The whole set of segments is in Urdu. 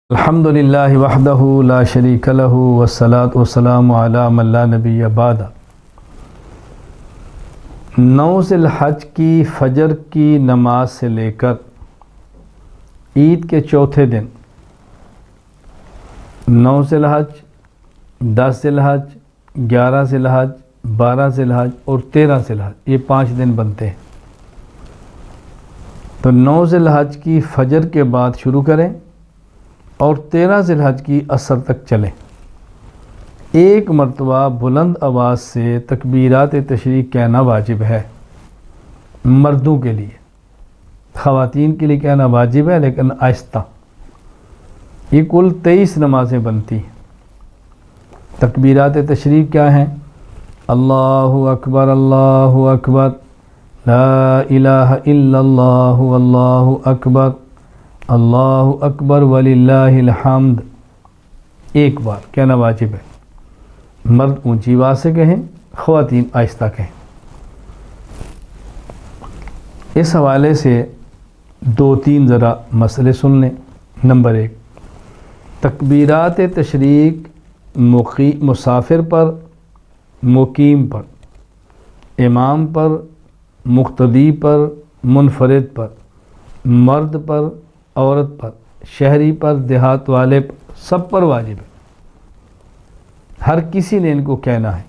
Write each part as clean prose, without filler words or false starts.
الحمدللہ وحدہ لا شریک لہ والصلاۃ والسلام علی من لا نبی بعد۔ 9 ذی الحج کی فجر کی نماز سے لے کر عید کے چوتھے دن 9 ذی الحج، 10 ذی الحج، 11 ذی الحج، 12 ذی الحج اور 13 ذی الحج، یہ 5 دن بنتے ہیں۔ تو 9 ذی الحج کی فجر کے بعد شروع کریں اور 13 ذی الحج کی عصر تک چلیں۔ ایک مرتبہ بلند آواز سے تکبیرات تشریق کہنا واجب ہے مردوں کے لیے، خواتین کے لیے کہنا واجب ہے لیکن آہستہ۔ یہ کل 23 نمازیں بنتی ہیں۔ تکبیرات تشریق کیا ہیں؟ اللہ اکبر، اللہ اکبر، لا الہ الا اللہ، اللہ اکبر، اللہ اکبر وللہ الحمد، ایک بار کہنا واجب ہے۔ مرد اونچی آواز سے کہیں، خواتین آہستہ کہیں۔ اس حوالے سے 2-3 ذرا مسئلے سن لیں۔ نمبر 1، تکبیرات تشریق مسافر پر، مقیم پر، امام پر، مقتدی پر، منفرد پر، مرد پر، عورت پر، شہری پر، دیہات والے پر، سب پر واجب ہے۔ ہر کسی نے ان کو کہنا ہے۔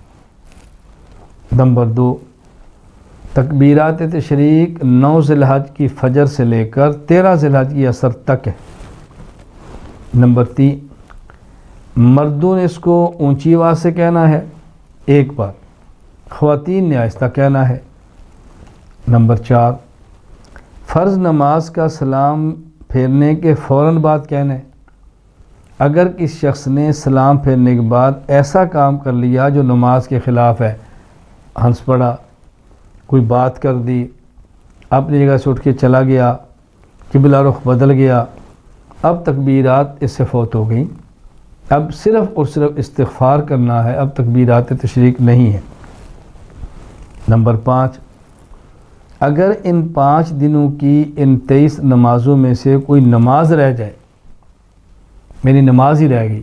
نمبر 2، تکبیرات تشریق 9 ذی الحج کی فجر سے لے کر 13 ذی الحج کی عصر تک ہے۔ نمبر 3، مردوں نے اس کو اونچی آواز سے کہنا ہے ایک بار، خواتین نے آہستہ کہنا ہے۔ نمبر 4، فرض نماز کا سلام پھیرنے کے فوراً بعد کہنا ہے۔ اگر کسی شخص نے سلام پھیرنے کے بعد ایسا کام کر لیا جو نماز کے خلاف ہے، ہنس پڑا، کوئی بات کر دی، اپنی جگہ سے اٹھ کے چلا گیا، قبلہ رخ بدل گیا، اب تکبیرات اس سے فوت ہو گئیں، اب صرف اور صرف استغفار کرنا ہے، اب تکبیرات تشریق نہیں ہے۔ نمبر 5، اگر ان 5 دنوں کی ان 23 نمازوں میں سے کوئی نماز رہ جائے، میری نماز ہی رہ گئی،